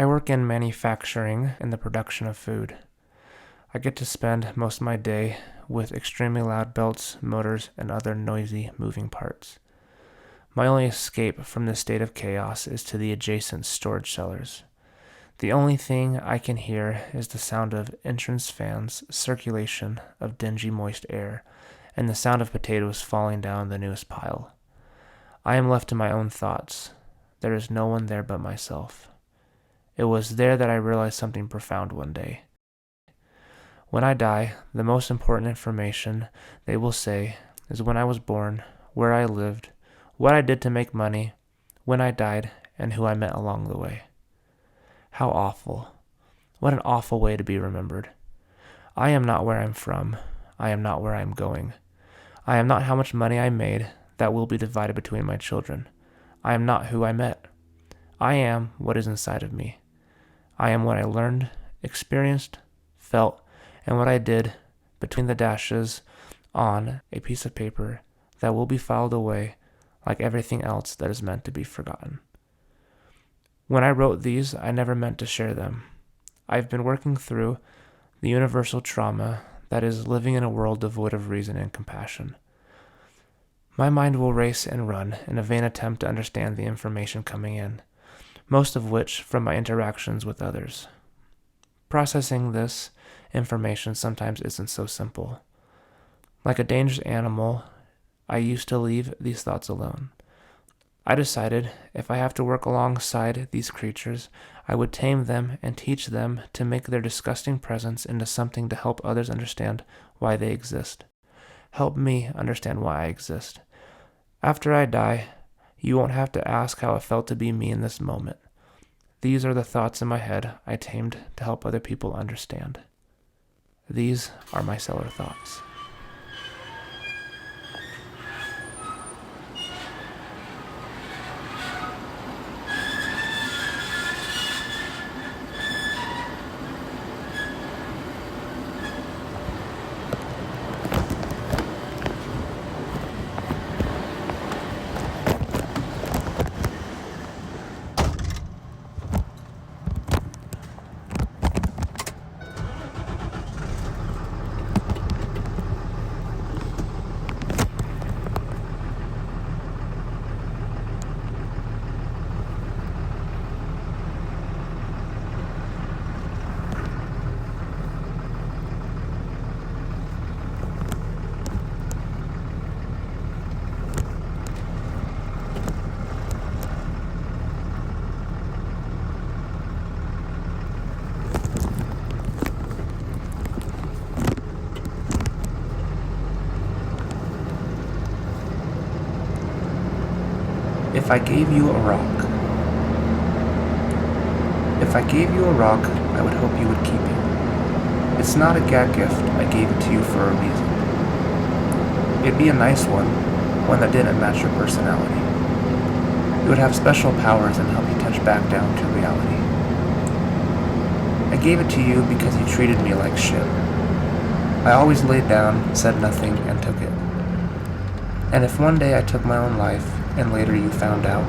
I work in manufacturing and the production of food. I get to spend most of my day with extremely loud belts, motors, and other noisy moving parts. My only escape from this state of chaos is to the adjacent storage cellars. The only thing I can hear is the sound of entrance fans, circulation of dingy moist air, and the sound of potatoes falling down the newest pile. I am left to my own thoughts. There is no one there but myself. It was there that I realized something profound one day. When I die, the most important information they will say is when I was born, where I lived, what I did to make money, when I died, and who I met along the way. How awful. What an awful way to be remembered. I am not where I'm from. I am not where I'm going. I am not how much money I made that will be divided between my children. I am not who I met. I am what is inside of me. I am what I learned, experienced, felt, and what I did between the dashes on a piece of paper that will be filed away like everything else that is meant to be forgotten. When I wrote these, I never meant to share them. I've been working through the universal trauma that is living in a world devoid of reason and compassion. My mind will race and run in a vain attempt to understand the information coming in, most of which from my interactions with others. Processing this information sometimes isn't so simple. Like a dangerous animal, I used to leave these thoughts alone. I decided if I have to work alongside these creatures, I would tame them and teach them to make their disgusting presence into something to help others understand why they exist. Help me understand why I exist. After I die, you won't have to ask how it felt to be me in this moment. These are the thoughts in my head I tamed to help other people understand. These are my cellar thoughts. If I gave you a rock. If I gave you a rock, I would hope you would keep it. It's not a gag gift, I gave it to you for a reason. It'd be a nice one that didn't match your personality. It would have special powers and help you touch back down to reality. I gave it to you because you treated me like shit. I always laid down, said nothing, and took it. And if one day I took my own life, and later you found out,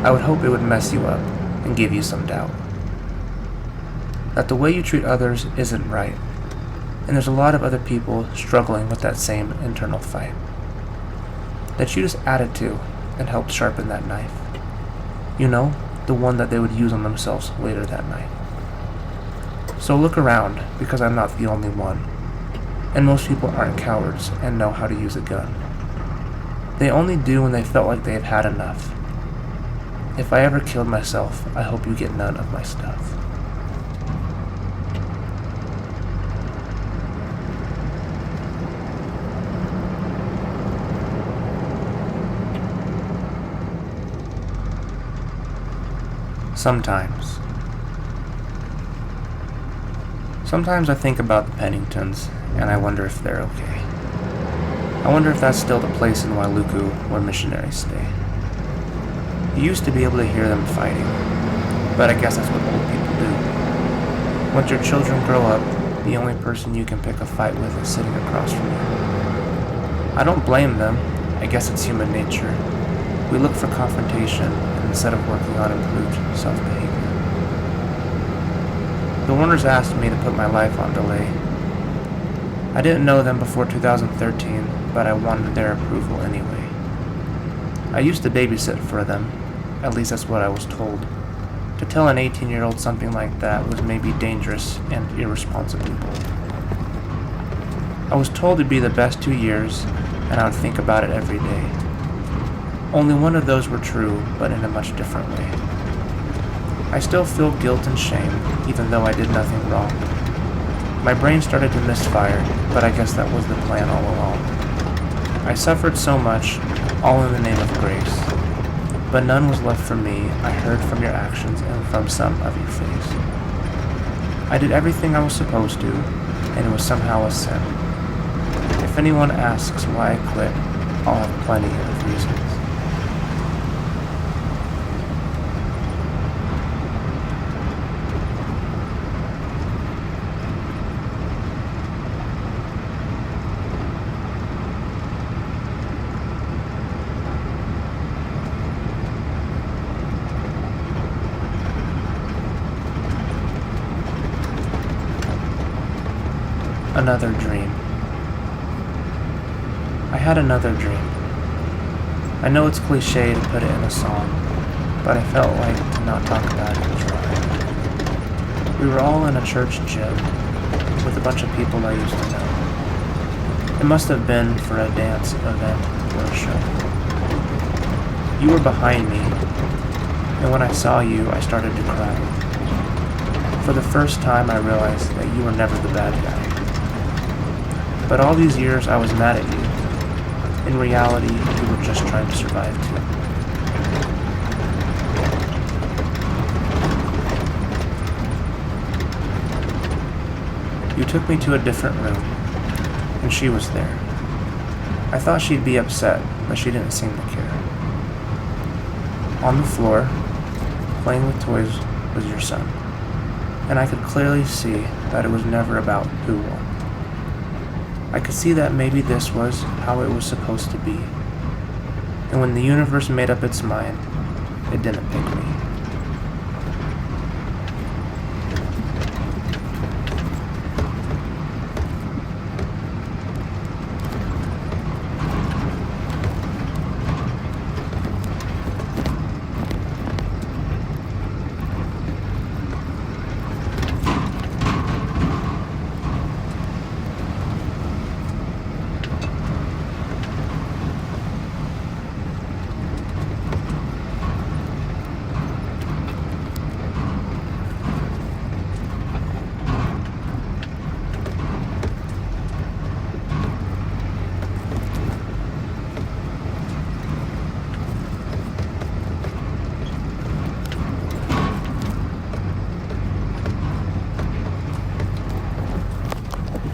I would hope it would mess you up and give you some doubt. That the way you treat others isn't right, and there's a lot of other people struggling with that same internal fight. That you just added to and helped sharpen that knife. You know, the one that they would use on themselves later that night. So look around, because I'm not the only one, and most people aren't cowards and know how to use a gun. They only do when they felt like they've had enough. If I ever killed myself, I hope you get none of my stuff. Sometimes. Sometimes I think about the Penningtons, and I wonder if they're okay. I wonder if that's still the place in Wailuku where missionaries stay. You used to be able to hear them fighting, but I guess that's what old people do. Once your children grow up, the only person you can pick a fight with is sitting across from you. I don't blame them. I guess it's human nature. We look for confrontation instead of working on improved self-behavior. The Warners asked me to put my life on delay. I didn't know them before 2013, but I wanted their approval anyway. I used to babysit for them, at least that's what I was told. To tell an 18-year-old something like that was maybe dangerous and irresponsibly bold. I was told it'd be the best 2 years, and I would think about it every day. Only one of those were true, but in a much different way. I still feel guilt and shame, even though I did nothing wrong. My brain started to misfire, but I guess that was the plan all along. I suffered so much, all in the name of grace. But none was left for me. I heard from your actions and from some of your face. I did everything I was supposed to, and it was somehow a sin. If anyone asks why I quit, I'll have plenty of reasons. Another dream. I had another dream. I know it's cliche to put it in a song, but I felt like to not talk about it was wrong. We were all in a church gym with a bunch of people I used to know. It must have been for a dance event or a show. You were behind me, and when I saw you, I started to cry. For the first time, I realized that you were never the bad guy. But all these years I was mad at you. In reality, you were just trying to survive too. You took me to a different room, and she was there. I thought she'd be upset, but she didn't seem to care. On the floor, playing with toys, was your son, and I could clearly see that it was never about who won. I could see that maybe this was how it was supposed to be. And when the universe made up its mind, it didn't pick me.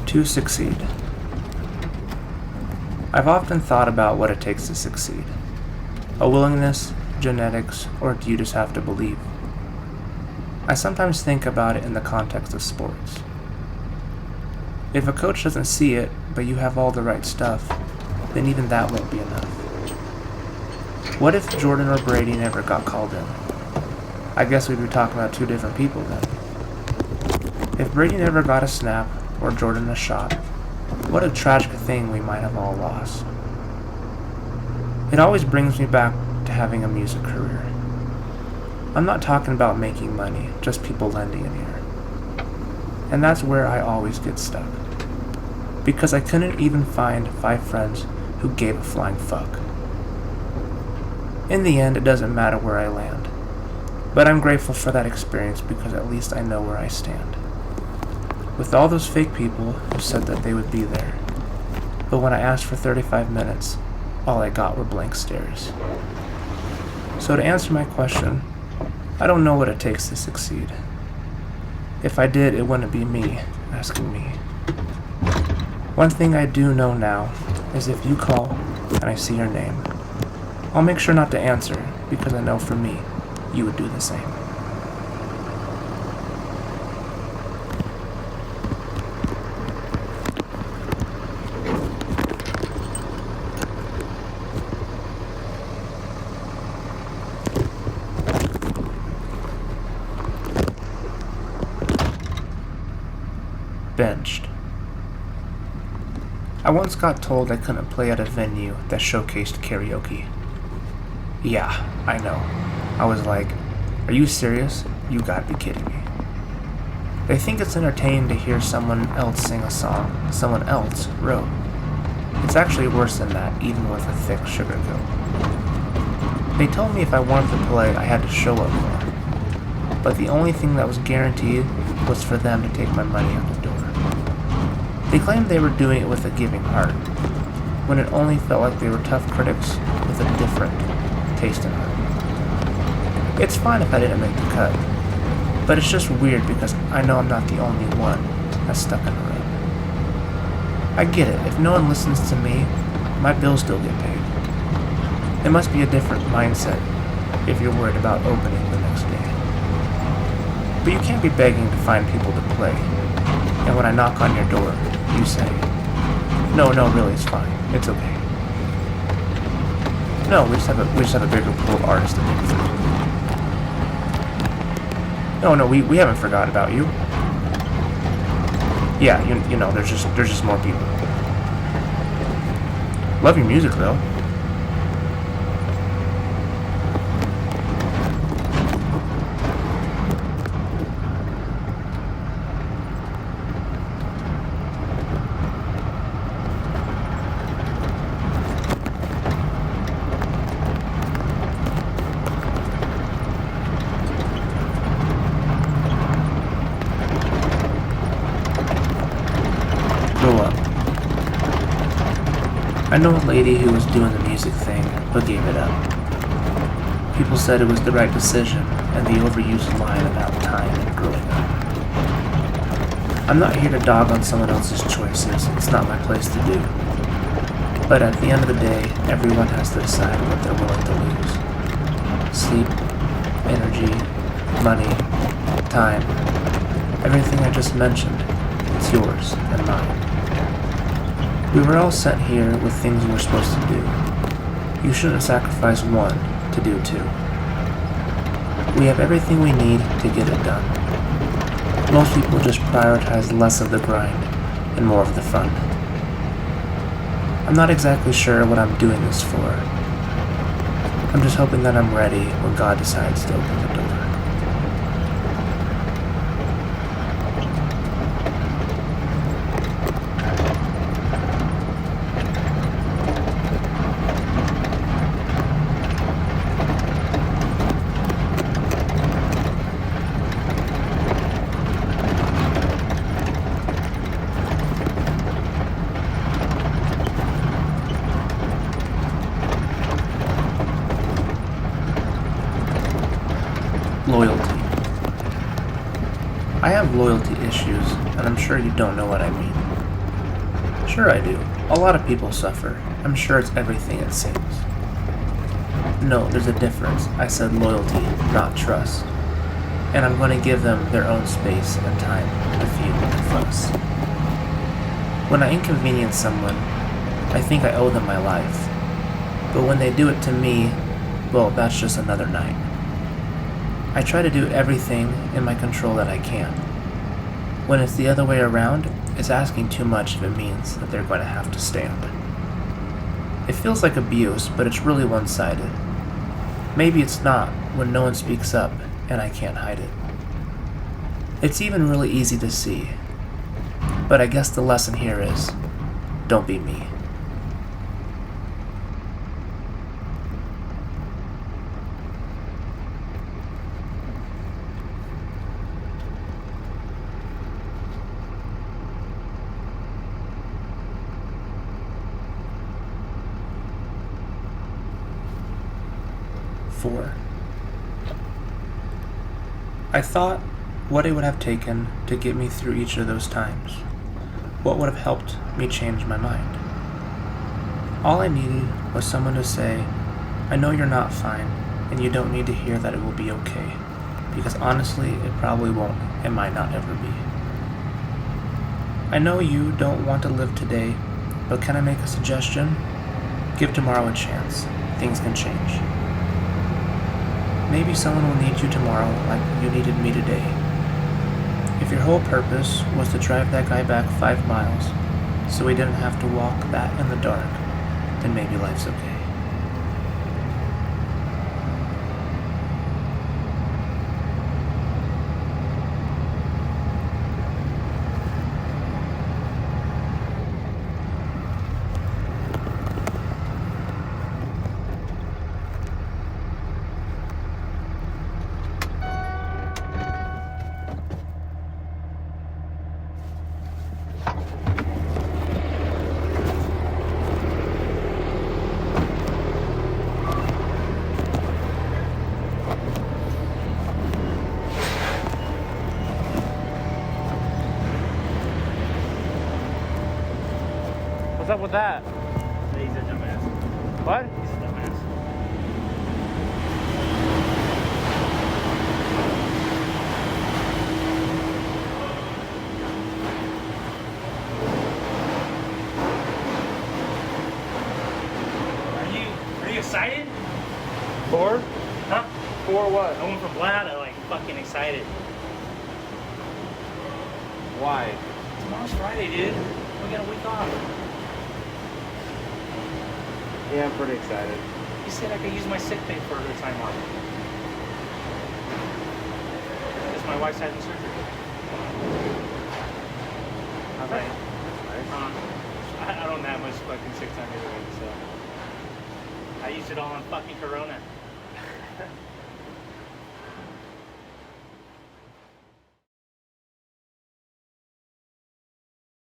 To succeed. I've often thought about what it takes to succeed. A willingness, genetics, or do you just have to believe? I sometimes think about it in the context of sports. If a coach doesn't see it, but you have all the right stuff, then even that won't be enough. What if Jordan or Brady never got called in? I guess we'd be talking about two different people then. If Brady never got a snap, or Jordan a shot, what a tragic thing we might have all lost. It always brings me back to having a music career. I'm not talking about making money, just people lending an ear. And that's where I always get stuck. Because I couldn't even find 5 friends who gave a flying fuck. In the end, it doesn't matter where I land. But I'm grateful for that experience because at least I know where I stand. With all those fake people who said that they would be there. But when I asked for 35 minutes, all I got were blank stares. So to answer my question, I don't know what it takes to succeed. If I did, it wouldn't be me asking me. One thing I do know now is if you call and I see your name, I'll make sure not to answer because I know for me, you would do the same. benched. I once got told I couldn't play at a venue that showcased karaoke. Yeah, I know. I was like, are you serious? You gotta be kidding me. They think it's entertaining to hear someone else sing a song someone else wrote. It's actually worse than that, even with a thick sugarcoat. They told me if I wanted to play, I had to show up more. But the only thing that was guaranteed was for them to take my money out the door. They claimed they were doing it with a giving heart, when it only felt like they were tough critics with a different taste in art. It's fine if I didn't make the cut, but it's just weird because I know I'm not the only one that's stuck in a rut. I get it, if no one listens to me, my bills still get paid. It must be a different mindset if you're worried about opening the next day. But you can't be begging to find people to play, and when I knock on your door, you say, no, really, it's fine, it's okay. No, we just have a bigger pool of artists to pick through. No, we haven't forgot about you. Yeah, you know, there's just more people. Love your music though. Grow up. I know a lady who was doing the music thing, but gave it up. People said it was the right decision, and the overused line about time and growing up. I'm not here to dog on someone else's choices, it's not my place to do. But at the end of the day, everyone has to decide what they're willing to lose. Sleep, energy, money, time, everything I just mentioned, it's yours and mine. We were all sent here with things we're supposed to do. You shouldn't sacrifice one to do two. We have everything we need to get it done. Most people just prioritize less of the grind and more of the fun. I'm not exactly sure what I'm doing this for. I'm just hoping that I'm ready when God decides to open the door. Loyalty. I have loyalty issues, and I'm sure you don't know what I mean. Sure I do. A lot of people suffer. I'm sure it's everything it seems. No, there's a difference. I said loyalty, not trust. And I'm going to give them their own space and time to feel and fuss. When I inconvenience someone, I think I owe them my life. But when they do it to me, well, that's just another night. I try to do everything in my control that I can. When it's the other way around, it's asking too much if it means that they're going to have to stand. It feels like abuse, but it's really one-sided. Maybe it's not when no one speaks up and I can't hide it. It's even really easy to see. But I guess the lesson here is, don't be me. I thought what it would have taken to get me through each of those times. What would have helped me change my mind. All I needed was someone to say, I know you're not fine, and you don't need to hear that it will be okay, because honestly, it probably won't and might not ever be. I know you don't want to live today, but can I make a suggestion? Give tomorrow a chance. Things can change. Maybe someone will need you tomorrow like you needed me today. If your whole purpose was to drive that guy back 5 miles so he didn't have to walk that in the dark, then maybe life's okay. What's up with that? He's a dumbass. What? He's a dumbass. Are you excited? For? Huh? For what? I went from loud to like fucking excited. Why? Tomorrow's Friday, dude. We got a week off. Yeah, I'm pretty excited. You said I could use my sick pay for the time off. Because my wife's having surgery. Okay. I don't have much fucking sick time anyway, so I used it all on fucking Corona.